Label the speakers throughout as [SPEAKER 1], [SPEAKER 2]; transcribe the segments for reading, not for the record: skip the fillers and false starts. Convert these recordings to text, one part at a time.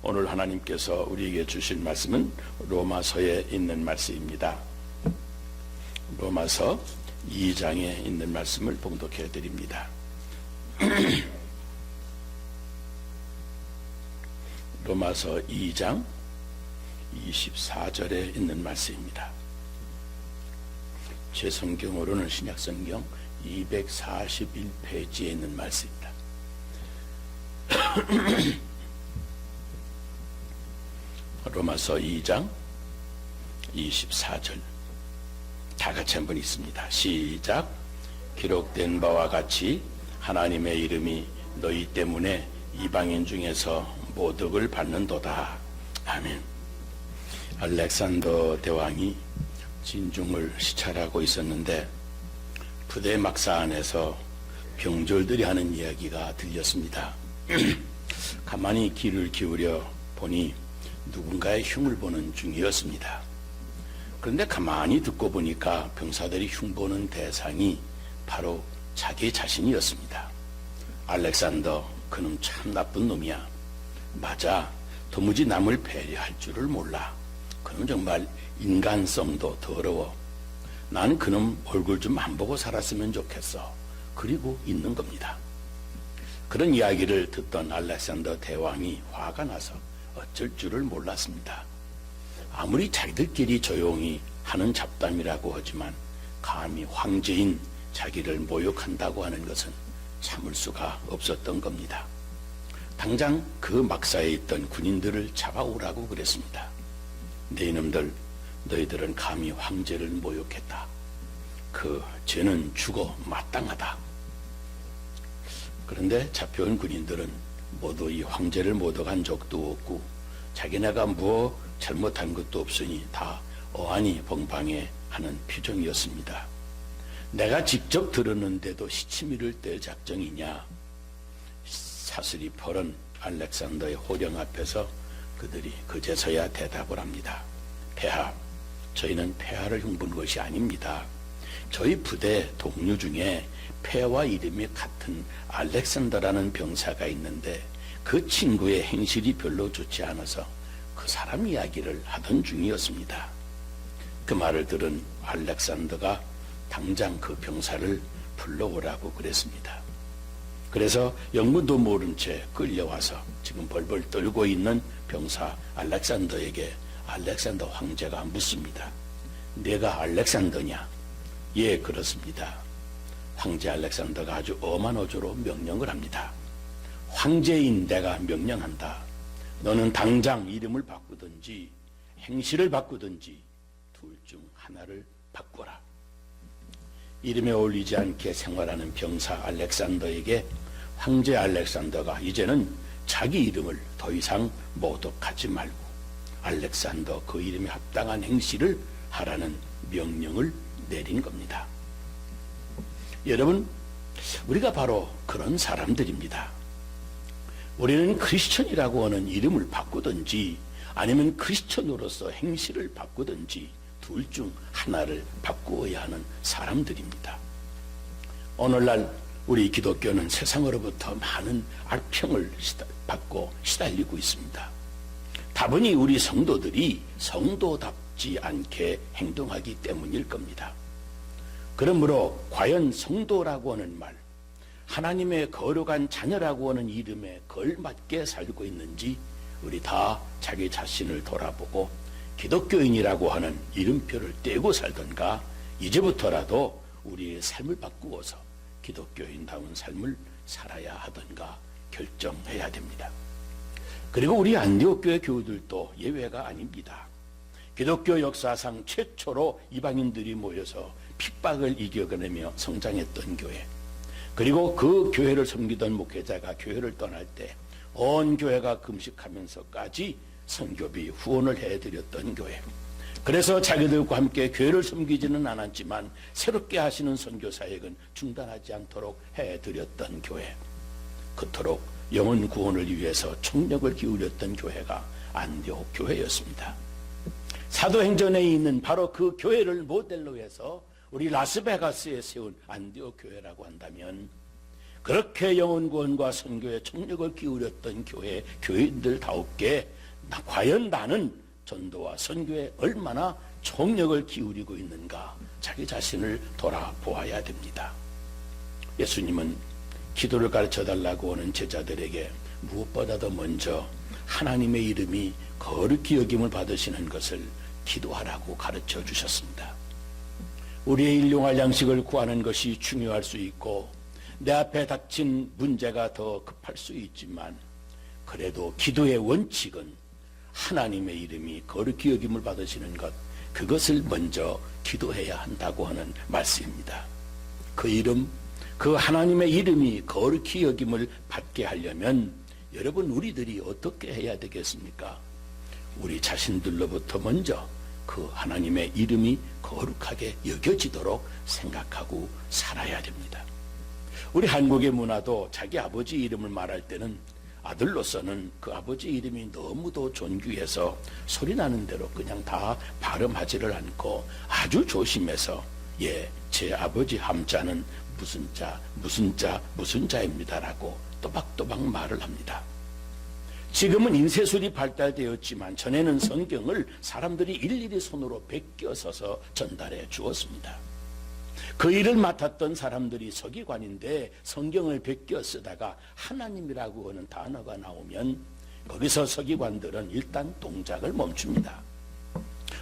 [SPEAKER 1] 오늘 하나님께서 우리에게 주신 말씀은 로마서에 있는 말씀입니다. 로마서 2장에 있는 말씀을 봉독해 드립니다. 로마서 2장 24절에 있는 말씀입니다. 제 성경으로는 신약성경 241페이지에 있는 말씀입니다. 로마서 2장 24절 다 같이 한번 읽습니다. 시작. 기록된 바와 같이 하나님의 이름이 너희 때문에 이방인 중에서 모독을 받는도다. 아멘. 알렉산더 대왕이 진중을 시찰하고 있었는데 부대 막사 안에서 병졸들이 하는 이야기가 들렸습니다. 가만히 귀를 기울여 보니 누군가의 흉을 보는 중이었습니다. 그런데 가만히 듣고 보니까 병사들이 흉보는 대상이 바로 자기 자신이었습니다. 알렉산더, 그놈 참 나쁜 놈이야. 맞아, 도무지 남을 배려할 줄을 몰라. 그놈 정말 인간성도 더러워. 나는 그놈 얼굴 좀 안 보고 살았으면 좋겠어. 그리고 있는 겁니다. 그런 이야기를 듣던 알렉산더 대왕이 화가 나서 어쩔 줄을 몰랐습니다. 아무리 자기들끼리 조용히 하는 잡담이라고 하지만 감히 황제인 자기를 모욕한다고 하는 것은 참을 수가 없었던 겁니다. 당장 그 막사에 있던 군인들을 잡아오라고 그랬습니다. 네 이놈들, 너희들은 감히 황제를 모욕했다. 그 죄는 죽어 마땅하다. 그런데 잡혀온 군인들은 모두 이 황제를 모독한 적도 없고 자기네가 뭐 잘못한 것도 없으니 다 어안이 벙방해 하는 표정이었습니다. 내가 직접 들었는데도 시치미를 뗄 작정이냐? 사슬이 퍼런 알렉산더의 호령 앞에서 그들이 그제서야 대답을 합니다. 폐하, 저희는 폐하를 흉본 것이 아닙니다. 저희 부대 동료 중에 폐하와 이름이 같은 알렉산더라는 병사가 있는데 그 친구의 행실이 별로 좋지 않아서 그 사람 이야기를 하던 중이었습니다. 그 말을 들은 알렉산더가 당장 그 병사를 불러오라고 그랬습니다. 그래서 영문도 모른 채 끌려와서 지금 벌벌 떨고 있는 병사 알렉산더에게 알렉산더 황제가 묻습니다. 내가 알렉산더냐? 예, 그렇습니다. 황제 알렉산더가 아주 엄한 어조로 명령을 합니다. 황제인 내가 명령한다. 너는 당장 이름을 바꾸든지 행실을 바꾸든지 둘 중 하나를 바꾸라. 이름에 어울리지 않게 생활하는 병사 알렉산더에게 황제 알렉산더가 이제는 자기 이름을 더 이상 모독하지 말고 알렉산더 그 이름에 합당한 행실을 하라는 명령을 내린 겁니다. 여러분, 우리가 바로 그런 사람들입니다. 우리는 크리스천이라고 하는 이름을 바꾸든지 아니면 크리스천으로서 행실을 바꾸든지 둘 중 하나를 바꾸어야 하는 사람들입니다. 오늘날 우리 기독교는 세상으로부터 많은 악평을 받고 시달리고 있습니다. 다분히 우리 성도들이 성도답지 않게 행동하기 때문일 겁니다. 그러므로 과연 성도라고 하는 말, 하나님의 거룩한 자녀라고 하는 이름에 걸맞게 살고 있는지 우리 다 자기 자신을 돌아보고 기독교인이라고 하는 이름표를 떼고 살던가 이제부터라도 우리의 삶을 바꾸어서 기독교인다운 삶을 살아야 하던가 결정해야 됩니다. 그리고 우리 안디옥 교회 교우들도 예외가 아닙니다. 기독교 역사상 최초로 이방인들이 모여서 핍박을 이겨내며 성장했던 교회, 그리고 그 교회를 섬기던 목회자가 교회를 떠날 때 온 교회가 금식하면서까지 선교비 후원을 해드렸던 교회, 그래서 자기들과 함께 교회를 섬기지는 않았지만 새롭게 하시는 선교 사역은 중단하지 않도록 해드렸던 교회, 그토록 영혼 구원을 위해서 총력을 기울였던 교회가 안디옥 교회였습니다. 사도행전에 있는 바로 그 교회를 모델로 해서 우리 라스베가스에 세운 안디옥 교회라고 한다면 그렇게 영혼 구원과 선교에 총력을 기울였던 교회인들다웁게 과연 나는 전도와 선교에 얼마나 총력을 기울이고 있는가 자기 자신을 돌아보아야 됩니다. 예수님은 기도를 가르쳐 달라고 하는 제자들에게 무엇보다도 먼저 하나님의 이름이 거룩히 여김을 받으시는 것을 기도하라고 가르쳐 주셨습니다. 우리의 일용할 양식을 구하는 것이 중요할 수 있고 내 앞에 닥친 문제가 더 급할 수 있지만 그래도 기도의 원칙은 하나님의 이름이 거룩히 여김을 받으시는 것, 그것을 먼저 기도해야 한다고 하는 말씀입니다. 그 이름, 그 하나님의 이름이 거룩히 여김을 받게 하려면 여러분 우리들이 어떻게 해야 되겠습니까? 우리 자신들로부터 먼저 그 하나님의 이름이 거룩하게 여겨지도록 생각하고 살아야 됩니다. 우리 한국의 문화도 자기 아버지 이름을 말할 때는 아들로서는 그 아버지 이름이 너무도 존귀해서 소리나는 대로 그냥 다 발음하지를 않고 아주 조심해서 제 아버지 함자는 무슨 자 무슨 자 무슨 자입니다라고 또박또박 말을 합니다. 지금은 인쇄술이 발달되었지만 전에는 성경을 사람들이 일일이 손으로 베껴 써서 전달해 주었습니다. 그 일을 맡았던 사람들이 서기관인데 성경을 베껴 쓰다가 하나님이라고 하는 단어가 나오면 거기서 서기관들은 일단 동작을 멈춥니다.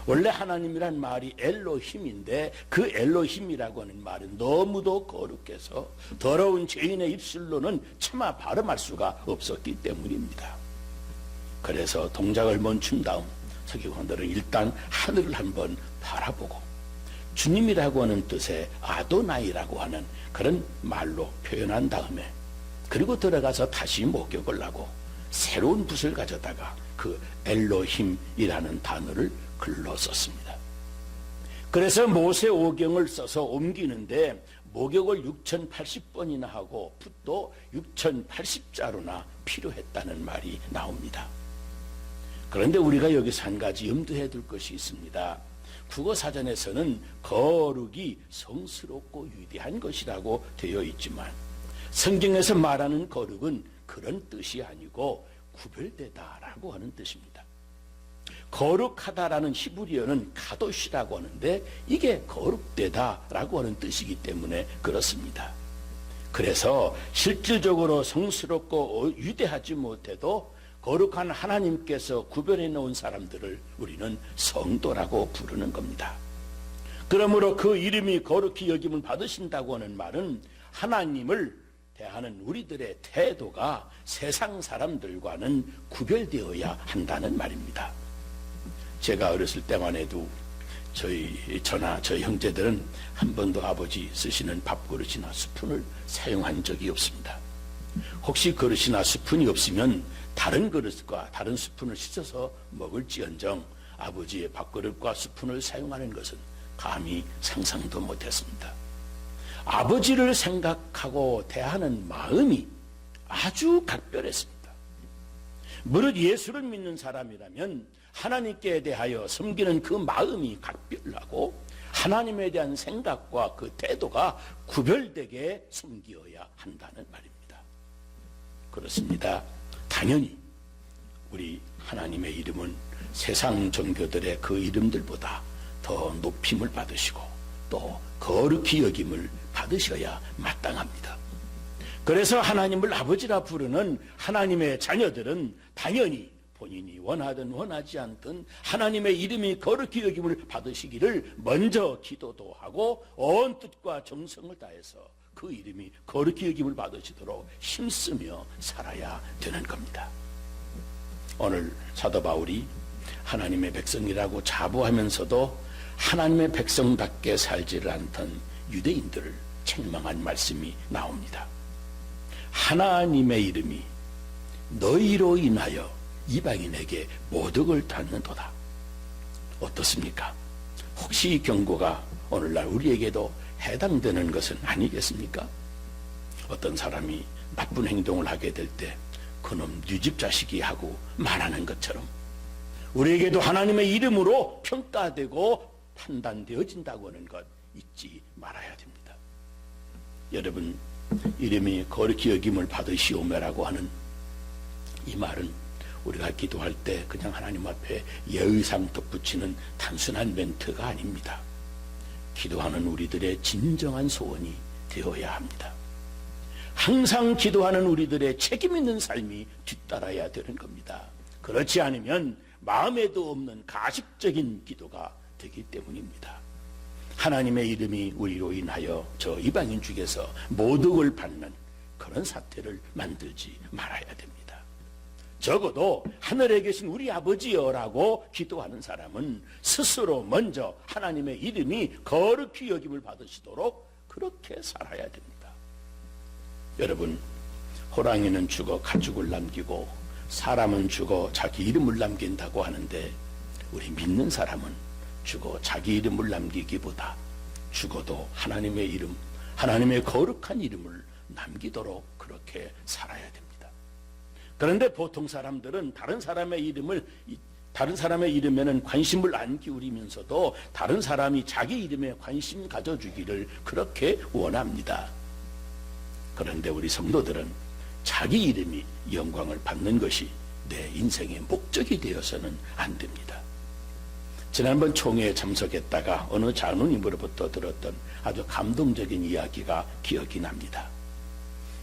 [SPEAKER 1] 원래 하나님이란 말이 엘로힘인데 그 엘로힘이라고 하는 말은 너무도 거룩해서 더러운 죄인의 입술로는 차마 발음할 수가 없었기 때문입니다. 그래서 동작을 멈춘 다음 서기관들은 일단 하늘을 한번 바라보고 주님이라고 하는 뜻의 아도나이라고 하는 그런 말로 표현한 다음에 그리고 들어가서 다시 목욕을 하고 새로운 붓을 가져다가 그 엘로힘이라는 단어를 글로 썼습니다. 그래서 모세오경을 써서 옮기는데 목욕을 6080번이나 하고 붓도 6080자루나 필요했다는 말이 나옵니다. 그런데 우리가 여기서 한 가지 염두해 둘 것이 있습니다. 국어사전에서는 거룩이 성스럽고 위대한 것이라고 되어 있지만 성경에서 말하는 거룩은 그런 뜻이 아니고 구별되다라고 하는 뜻입니다. 거룩하다라는 히브리어는 카도시라고 하는데 이게 거룩되다라고 하는 뜻이기 때문에 그렇습니다. 그래서 실질적으로 성스럽고 위대하지 못해도 거룩한 하나님께서 구별해 놓은 사람들을 우리는 성도라고 부르는 겁니다. 그러므로 그 이름이 거룩히 여김을 받으신다고 하는 말은 하나님을 대하는 우리들의 태도가 세상 사람들과는 구별되어야 한다는 말입니다. 제가 어렸을 때만 해도 저나 저희 형제들은 한 번도 아버지 쓰시는 밥그릇이나 스푼을 사용한 적이 없습니다. 혹시 그릇이나 스푼이 없으면 다른 그릇과 다른 스푼을 씻어서 먹을지언정 아버지의 밥그릇과 스푼을 사용하는 것은 감히 상상도 못했습니다. 아버지를 생각하고 대하는 마음이 아주 각별했습니다. 무릇 예수를 믿는 사람이라면 하나님께 대하여 섬기는 그 마음이 각별하고 하나님에 대한 생각과 그 태도가 구별되게 섬기어야 한다는 말입니다. 그렇습니다. 당연히 우리 하나님의 이름은 세상 종교들의 그 이름들보다 더 높임을 받으시고 또 거룩히 여김을 받으셔야 마땅합니다. 그래서 하나님을 아버지라 부르는 하나님의 자녀들은 당연히 본인이 원하든 원하지 않든 하나님의 이름이 거룩히 여김을 받으시기를 먼저 기도도 하고 온 뜻과 정성을 다해서 그 이름이 거룩히 여김을 받으시도록 힘쓰며 살아야 되는 겁니다. 오늘 사도 바울이 하나님의 백성이라고 자부하면서도 하나님의 백성답게 살지를 않던 유대인들을 책망한 말씀이 나옵니다. 하나님의 이름이 너희로 인하여 이방인에게 모독을 받는도다. 어떻습니까? 혹시 이 경고가 오늘날 우리에게도 해당되는 것은 아니겠습니까? 어떤 사람이 나쁜 행동을 하게 될 때 그놈 네 집 자식이 하고 말하는 것처럼 우리에게도 하나님의 이름으로 평가되고 판단되어진다고 하는 것 잊지 말아야 됩니다. 여러분, 이름이 거룩히 여김을 받으시오매라고 하는 이 말은 우리가 기도할 때 그냥 하나님 앞에 예의상 덧붙이는 단순한 멘트가 아닙니다. 기도하는 우리들의 진정한 소원이 되어야 합니다. 항상 기도하는 우리들의 책임 있는 삶이 뒤따라야 되는 겁니다. 그렇지 않으면 마음에도 없는 가식적인 기도가 되기 때문입니다. 하나님의 이름이 우리로 인하여 저 이방인 중에서 모독을 받는 그런 사태를 만들지 말아야 됩니다. 적어도 하늘에 계신 우리 아버지여라고 기도하는 사람은 스스로 먼저 하나님의 이름이 거룩히 여김을 받으시도록 그렇게 살아야 됩니다. 여러분, 호랑이는 죽어 가죽을 남기고 사람은 죽어 자기 이름을 남긴다고 하는데, 우리 믿는 사람은 죽어 자기 이름을 남기기보다 죽어도 하나님의 이름, 하나님의 거룩한 이름을 남기도록 그렇게 살아야 됩니다. 그런데 보통 사람들은 다른 사람의 이름에는 관심을 안 기울이면서도 다른 사람이 자기 이름에 관심 가져주기를 그렇게 원합니다. 그런데 우리 성도들은 자기 이름이 영광을 받는 것이 내 인생의 목적이 되어서는 안 됩니다. 지난번 총회에 참석했다가 어느 장로님으로부터 들었던 아주 감동적인 이야기가 기억이 납니다.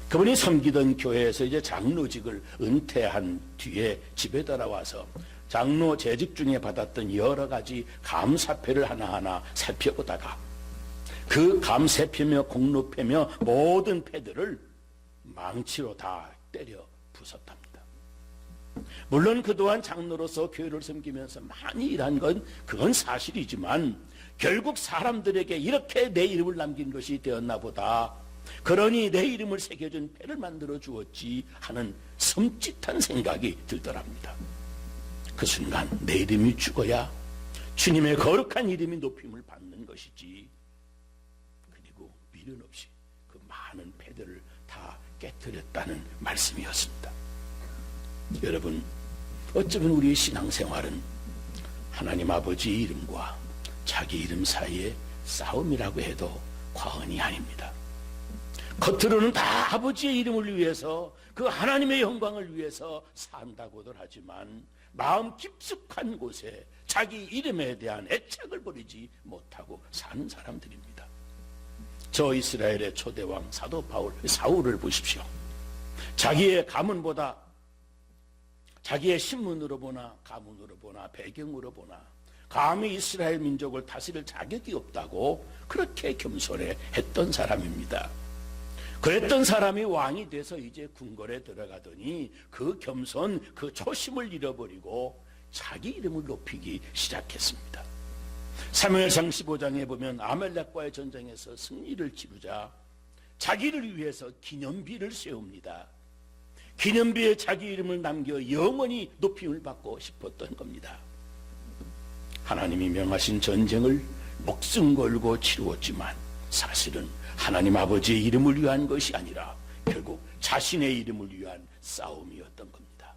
[SPEAKER 1] 그분이 섬기던 교회에서 이제 장로직을 은퇴한 뒤에 집에 돌아와서 장로 재직 중에 받았던 여러 가지 감사패를 하나하나 살펴보다가 그 감사패며 공로패며 모든 패들을 망치로 다 때려 부쉈답니다. 물론 그동안 장로로서 교회를 섬기면서 많이 일한 건 그건 사실이지만 결국 사람들에게 이렇게 내 이름을 남긴 것이 되었나 보다, 그러니 내 이름을 새겨준 패를 만들어 주었지 하는 섬찟한 생각이 들더랍니다. 그 순간 내 이름이 죽어야 주님의 거룩한 이름이 높임을 받는 것이지, 그리고 미련 없이 그 많은 패들을 다 깨뜨렸다는 말씀이었습니다. 여러분, 어쩌면 우리의 신앙생활은 하나님 아버지 이름과 자기 이름 사이의 싸움이라고 해도 과언이 아닙니다. 겉으로는 다 아버지의 이름을 위해서, 그 하나님의 영광을 위해서 산다고들 하지만 마음 깊숙한 곳에 자기 이름에 대한 애착을 버리지 못하고 사는 사람들입니다. 저 이스라엘의 초대왕 사도 사울을 보십시오. 자기의 가문보다, 자기의 신문으로 보나 가문으로 보나 배경으로 보나 감히 이스라엘 민족을 다스릴 자격이 없다고 그렇게 겸손해 했던 사람입니다. 그랬던 사람이 왕이 돼서 이제 궁궐에 들어가더니 그 겸손, 그 초심을 잃어버리고 자기 이름을 높이기 시작했습니다. 사무엘상 15장에 보면 아말렉과의 전쟁에서 승리를 치르자 자기를 위해서 기념비를 세웁니다. 기념비에 자기 이름을 남겨 영원히 높임을 받고 싶었던 겁니다. 하나님이 명하신 전쟁을 목숨 걸고 치루었지만 사실은 하나님 아버지의 이름을 위한 것이 아니라 결국 자신의 이름을 위한 싸움이었던 겁니다.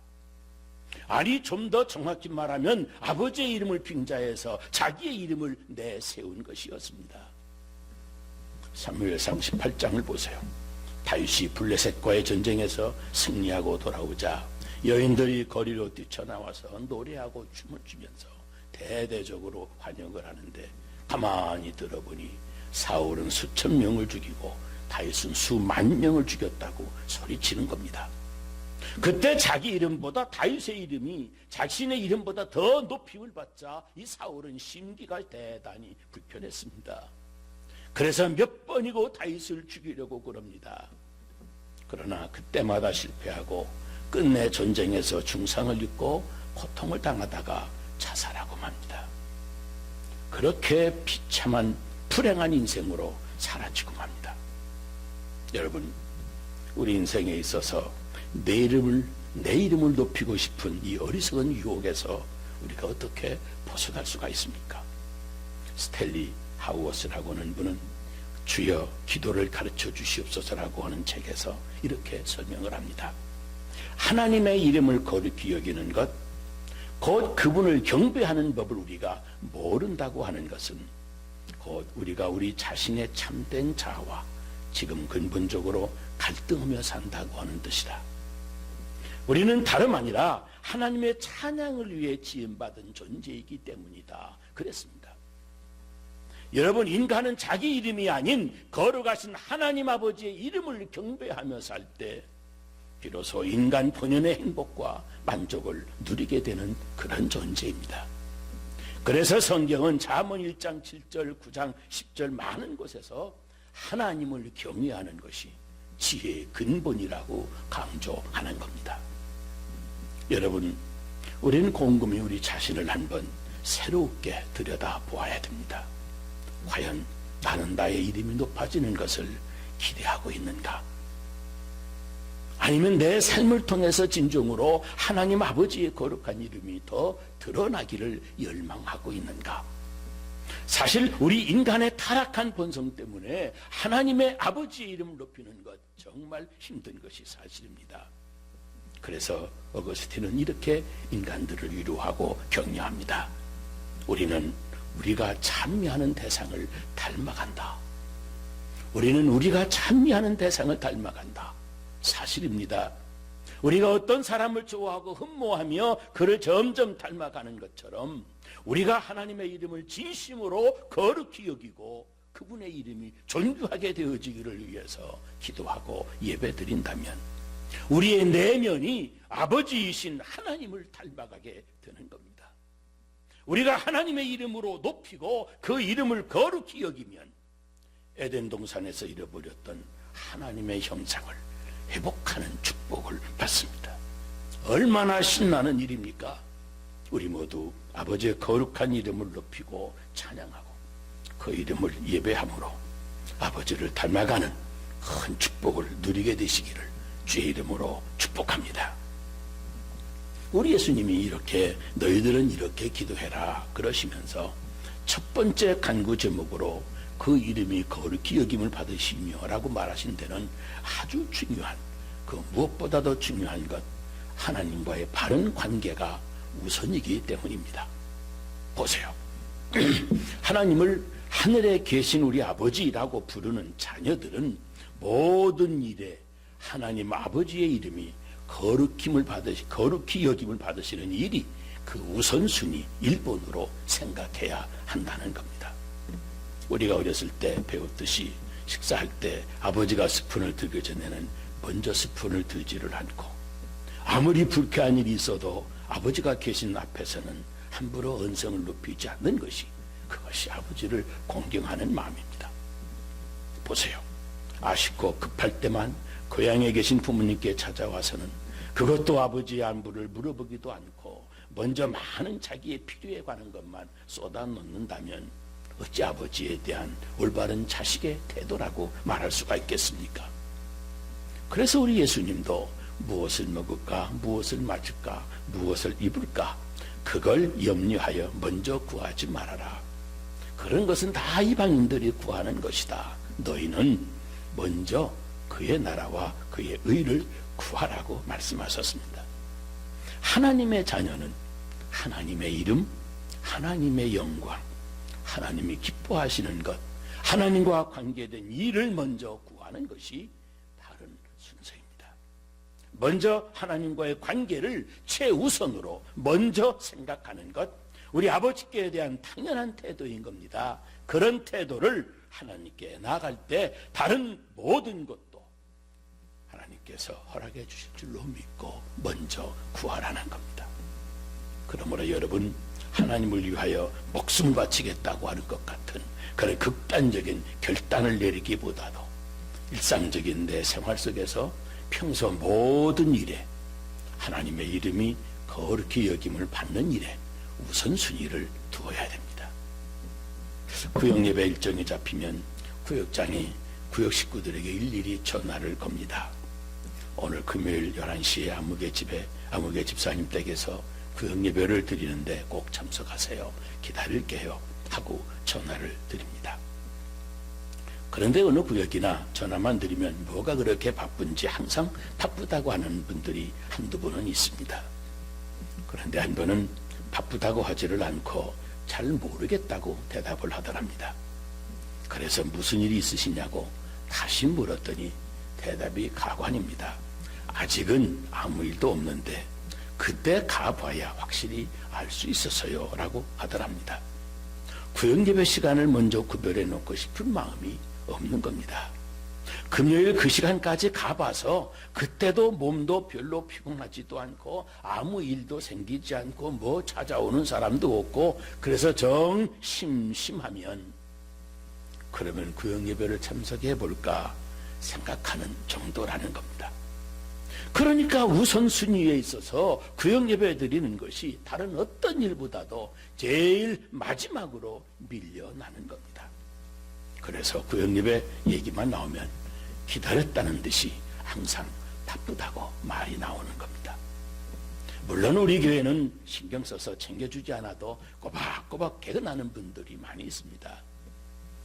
[SPEAKER 1] 아니, 좀 더 정확히 말하면 아버지의 이름을 빙자해서 자기의 이름을 내세운 것이었습니다. 사무엘상 18장을 보세요. 다윗이 블레셋과의 전쟁에서 승리하고 돌아오자 여인들이 거리로 뛰쳐나와서 노래하고 춤을 추면서 대대적으로 환영을 하는데, 가만히 들어보니 사울은 수천 명을 죽이고 다윗은 수만 명을 죽였다고 소리치는 겁니다. 그때 자기 이름보다 다윗의 이름이 자신의 이름보다 더 높임을 받자 이 사울은 심기가 대단히 불편했습니다. 그래서 몇 번이고 다윗을 죽이려고 그럽니다. 그러나 그때마다 실패하고 끝내 전쟁에서 중상을 입고 고통을 당하다가 자살하고 맙니다. 그렇게 비참한 불행한 인생으로 사라지고 맙니다. 여러분, 우리 인생에 있어서 내 이름을 높이고 싶은 이 어리석은 유혹에서 우리가 어떻게 벗어날 수가 있습니까? 스탠리 하우어스라고 하는 분은 주여 기도를 가르쳐 주시옵소서라고 하는 책에서 이렇게 설명을 합니다. 하나님의 이름을 거룩히 여기는 것, 곧 그분을 경배하는 법을 우리가 모른다고 하는 것은 곧 우리가 우리 자신의 참된 자아와 지금 근본적으로 갈등하며 산다고 하는 뜻이다. 우리는 다름 아니라 하나님의 찬양을 위해 지음받은 존재이기 때문이다. 그랬습니다. 여러분, 인간은 자기 이름이 아닌 거룩하신 하나님 아버지의 이름을 경배하며 살 때 비로소 인간 본연의 행복과 만족을 누리게 되는 그런 존재입니다. 그래서 성경은 잠언 1장 7절, 9장 10절 많은 곳에서 하나님을 경외하는 것이 지혜의 근본이라고 강조하는 겁니다. 여러분, 우리는 곰곰이 우리 자신을 한번 새롭게 들여다보아야 됩니다. 과연 나는 나의 이름이 높아지는 것을 기대하고 있는가? 아니면 내 삶을 통해서 진정으로 하나님 아버지의 거룩한 이름이 더 드러나기를 열망하고 있는가? 사실 우리 인간의 타락한 본성 때문에 하나님의 아버지의 이름을 높이는 것 정말 힘든 것이 사실입니다. 그래서 어거스틴은 이렇게 인간들을 위로하고 격려합니다. 우리는 우리가 찬미하는 대상을 닮아간다. 우리는 우리가 찬미하는 대상을 닮아간다. 사실입니다. 우리가 어떤 사람을 좋아하고 흠모하며 그를 점점 닮아가는 것처럼 우리가 하나님의 이름을 진심으로 거룩히 여기고 그분의 이름이 존귀하게 되어지기를 위해서 기도하고 예배드린다면 우리의 내면이 아버지이신 하나님을 닮아가게 되는 겁니다. 우리가 하나님의 이름으로 높이고 그 이름을 거룩히 여기면 에덴 동산에서 잃어버렸던 하나님의 형상을 회복하는 축복을 받습니다. 얼마나 신나는 일입니까? 우리 모두 아버지의 거룩한 이름을 높이고 찬양하고 그 이름을 예배함으로 아버지를 닮아가는 큰 축복을 누리게 되시기를 주의 이름으로 축복합니다. 우리 예수님이 이렇게 너희들은 이렇게 기도해라 그러시면서 첫 번째 간구 제목으로 그 이름이 거룩히 여김을 받으시며 라고 말하신 데는 아주 중요한, 그 무엇보다도 중요한 것, 하나님과의 바른 관계가 우선이기 때문입니다. 보세요. 하나님을 하늘에 계신 우리 아버지라고 부르는 자녀들은 모든 일에 하나님 아버지의 이름이 거룩히 여김을 받으시는 일이 그 우선순위 1번으로 생각해야 한다는 겁니다. 우리가 어렸을 때 배웠듯이 식사할 때 아버지가 스푼을 들기 전에는 먼저 스푼을 들지를 않고 아무리 불쾌한 일이 있어도 아버지가 계신 앞에서는 함부로 언성을 높이지 않는 것이 그것이 아버지를 공경하는 마음입니다. 보세요. 아쉽고 급할 때만 고향에 계신 부모님께 찾아와서는 그것도 아버지의 안부를 물어보기도 않고 먼저 많은 자기의 필요에 관한 것만 쏟아놓는다면 어찌 아버지에 대한 올바른 자식의 태도라고 말할 수가 있겠습니까? 그래서 우리 예수님도 무엇을 먹을까, 무엇을 마실까, 무엇을 입을까 그걸 염려하여 먼저 구하지 말아라. 그런 것은 다 이방인들이 구하는 것이다. 너희는 먼저 그의 나라와 그의 의를 구하라고 말씀하셨습니다. 하나님의 자녀는 하나님의 이름, 하나님의 영광, 하나님이 기뻐하시는 것, 하나님과 관계된 일을 먼저 구하는 것이 바른 순서입니다. 먼저 하나님과의 관계를 최우선으로 먼저 생각하는 것, 우리 아버지께 대한 당연한 태도인 겁니다. 그런 태도를 하나님께 나아갈 때 다른 모든 것도 하나님께서 허락해 주실 줄로 믿고 먼저 구하라는 겁니다. 그러므로 여러분, 하나님을 위하여 목숨을 바치겠다고 하는 것 같은 그런 극단적인 결단을 내리기보다도 일상적인 내 생활 속에서 평소 모든 일에 하나님의 이름이 거룩히 여김을 받는 일에 우선순위를 두어야 됩니다. 구역예배 일정이 잡히면 구역장이 구역 식구들에게 일일이 전화를 겁니다. 오늘 금요일 11시에 아무개 집사님 댁에서 구역예배를 드리는데 꼭 참석하세요. 기다릴게요. 하고 전화를 드립니다. 그런데 어느 구역이나 전화만 드리면 뭐가 그렇게 바쁜지 항상 바쁘다고 하는 분들이 한두 분은 있습니다. 그런데 한 번은 바쁘다고 하지를 않고 잘 모르겠다고 대답을 하더랍니다. 그래서 무슨 일이 있으시냐고 다시 물었더니 대답이 가관입니다. 아직은 아무 일도 없는데 그때 가봐야 확실히 알 수 있어서요 라고 하더랍니다. 구역예배 시간을 먼저 구별해 놓고 싶은 마음이 없는 겁니다. 금요일 그 시간까지 가봐서 그때도 몸도 별로 피곤하지도 않고 아무 일도 생기지 않고 뭐 찾아오는 사람도 없고 그래서 정 심심하면 그러면 구역예배를 참석해 볼까 생각하는 정도라는 겁니다. 그러니까 우선순위에 있어서 구역예배 드리는 것이 다른 어떤 일보다도 제일 마지막으로 밀려나는 겁니다. 그래서 구역예배 얘기만 나오면 기다렸다는 듯이 항상 바쁘다고 말이 나오는 겁니다. 물론 우리 교회는 신경 써서 챙겨주지 않아도 꼬박꼬박 개근하는 분들이 많이 있습니다.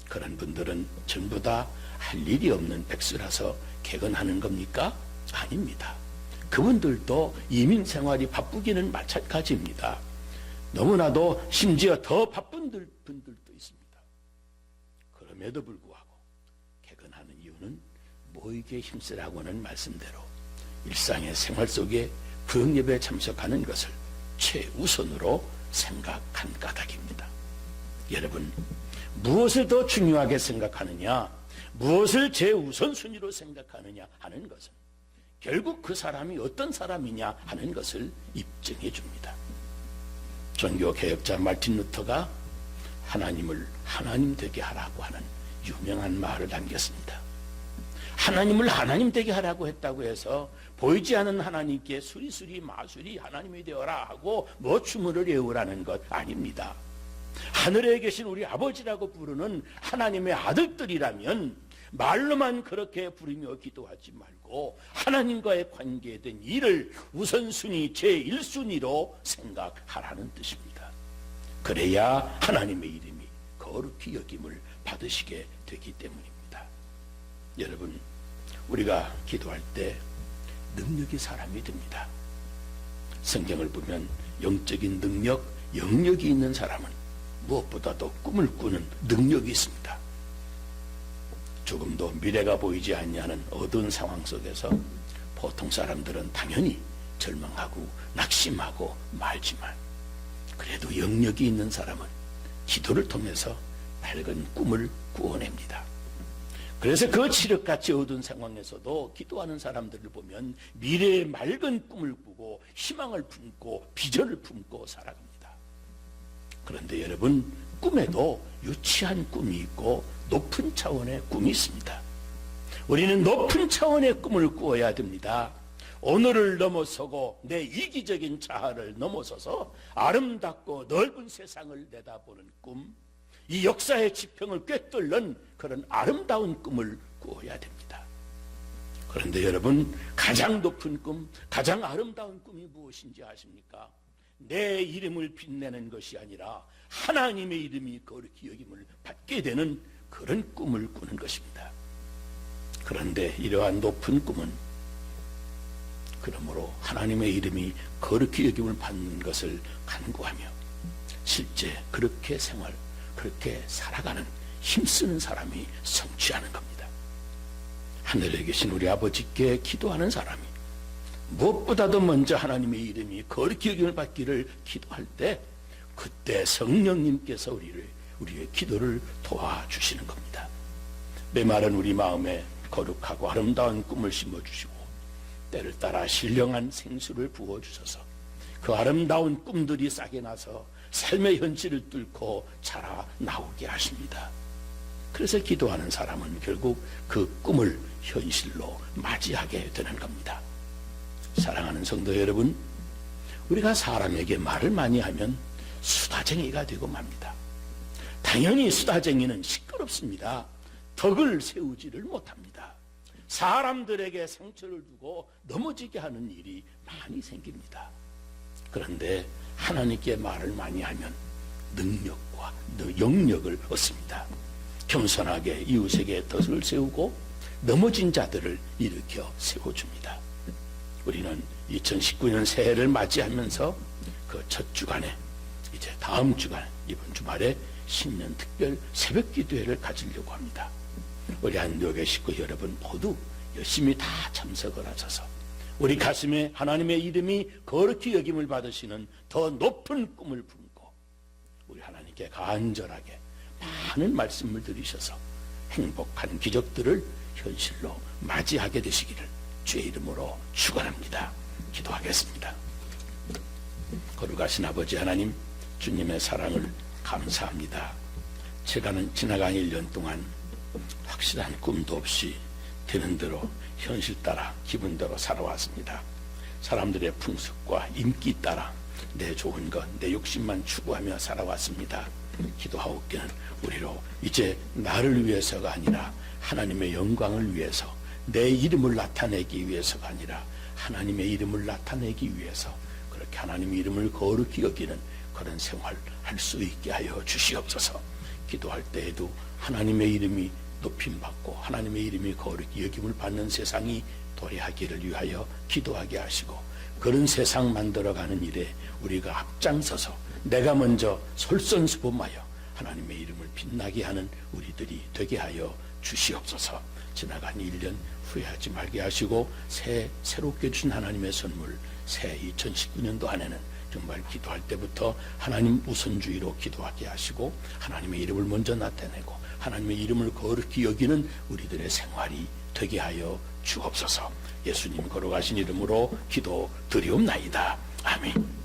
[SPEAKER 1] 그런 분들은 전부 다 할 일이 없는 백수라서 개근하는 겁니까? 아닙니다. 그분들도 이민 생활이 바쁘기는 마찬가지입니다. 너무나도 심지어 더 바쁜 분들도 있습니다. 그럼에도 불구하고 개근하는 이유는 모이기에 힘쓰라고는 말씀대로 일상의 생활 속에 구역예배에 참석하는 것을 최우선으로 생각한 까닭입니다. 여러분, 무엇을 더 중요하게 생각하느냐, 무엇을 제우선순위로 생각하느냐 하는 것은 결국 그 사람이 어떤 사람이냐 하는 것을 입증해 줍니다. 종교개혁자 마틴 루터가 하나님을 하나님 되게 하라고 하는 유명한 말을 남겼습니다. 하나님을 하나님 되게 하라고 했다고 해서 보이지 않는 하나님께 수리수리 마수리 하나님이 되어라 하고 뭐 춤을 외우라는 것 아닙니다. 하늘에 계신 우리 아버지라고 부르는 하나님의 아들들이라면 말로만 그렇게 부르며 기도하지 말고 하나님과의 관계된 일을 우선순위 제1순위로 생각하라는 뜻입니다. 그래야 하나님의 이름이 거룩히 여김을 받으시게 되기 때문입니다. 여러분, 우리가 기도할 때 능력이 사람이 됩니다. 성경을 보면 영적인 능력, 영역이 있는 사람은 무엇보다도 꿈을 꾸는 능력이 있습니다. 조금도 미래가 보이지 않냐는 어두운 상황 속에서 보통 사람들은 당연히 절망하고 낙심하고 말지만 그래도 영역이 있는 사람은 기도를 통해서 밝은 꿈을 꾸어냅니다. 그래서 그 칠흑같이 어두운 상황에서도 기도하는 사람들을 보면 미래의 맑은 꿈을 꾸고 희망을 품고 비전을 품고 살아갑니다. 그런데 여러분, 꿈에도 유치한 꿈이 있고 높은 차원의 꿈이 있습니다. 우리는 높은 차원의 꿈을 꾸어야 됩니다. 오늘을 넘어서고 내 이기적인 자아를 넘어서서 아름답고 넓은 세상을 내다보는 꿈, 이 역사의 지평을 꿰뚫는 그런 아름다운 꿈을 꾸어야 됩니다. 그런데 여러분, 가장 높은 꿈, 가장 아름다운 꿈이 무엇인지 아십니까? 내 이름을 빛내는 것이 아니라 하나님의 이름이 거룩히 여김을 받게 되는 그런 꿈을 꾸는 것입니다. 그런데 이러한 높은 꿈은 그러므로 하나님의 이름이 거룩히 여김을 받는 것을 간구하며 실제 그렇게 생활, 그렇게 살아가는 힘쓰는 사람이 성취하는 겁니다. 하늘에 계신 우리 아버지께 기도하는 사람이 무엇보다도 먼저 하나님의 이름이 거룩히 여김을 받기를 기도할 때 그때 성령님께서 우리의 기도를 도와주시는 겁니다. 메마른 우리 마음에 거룩하고 아름다운 꿈을 심어주시고 때를 따라 신령한 생수를 부어주셔서 그 아름다운 꿈들이 싹이 나서 삶의 현실을 뚫고 자라 나오게 하십니다. 그래서 기도하는 사람은 결국 그 꿈을 현실로 맞이하게 되는 겁니다. 사랑하는 성도 여러분, 우리가 사람에게 말을 많이 하면 수다쟁이가 되고 맙니다. 당연히 수다쟁이는 시끄럽습니다. 덕을 세우지를 못합니다. 사람들에게 상처를 주고 넘어지게 하는 일이 많이 생깁니다. 그런데 하나님께 말을 많이 하면 능력과 영역을 얻습니다. 겸손하게 이웃에게 덫을 세우고 넘어진 자들을 일으켜 세워줍니다. 우리는 2019년 새해를 맞이하면서 그 첫 주간에 이제 다음 주간 이번 주말에 신년 특별 새벽 기도회를 가지려고 합니다. 우리 안교회 식구 여러분 모두 열심히 다 참석을 하셔서 우리 가슴에 하나님의 이름이 거룩히 여김을 받으시는 더 높은 꿈을 품고 우리 하나님께 간절하게 많은 말씀을 들으셔서 행복한 기적들을 현실로 맞이하게 되시기를 주의 이름으로 축원합니다. 기도하겠습니다. 거룩하신 아버지 하나님, 주님의 사랑을 감사합니다. 지나간 1년 동안 확실한 꿈도 없이 되는 대로 현실 따라 기분대로 살아왔습니다. 사람들의 풍습과 인기 따라 내 좋은 것, 내 욕심만 추구하며 살아왔습니다. 기도하옵기는 우리로 이제 나를 위해서가 아니라 하나님의 영광을 위해서, 내 이름을 나타내기 위해서가 아니라 하나님의 이름을 나타내기 위해서 그렇게 하나님의 이름을 거룩히 여기는 그런 생활 할 수 있게 하여 주시옵소서. 기도할 때에도 하나님의 이름이 높임받고 하나님의 이름이 거룩히 여김을 받는 세상이 도래하기를 위하여 기도하게 하시고, 그런 세상 만들어가는 일에 우리가 앞장서서 내가 먼저 솔선수범하여 하나님의 이름을 빛나게 하는 우리들이 되게 하여 주시옵소서. 지나간 1년 후회하지 말게 하시고 새롭게 주신 하나님의 선물 새 2019년도 안에는 정말 기도할 때부터 하나님 우선주의로 기도하게 하시고 하나님의 이름을 먼저 나타내고 하나님의 이름을 거룩히 여기는 우리들의 생활이 되게 하여 주옵소서. 예수님 거룩하신 이름으로 기도 드리옵나이다. 아멘.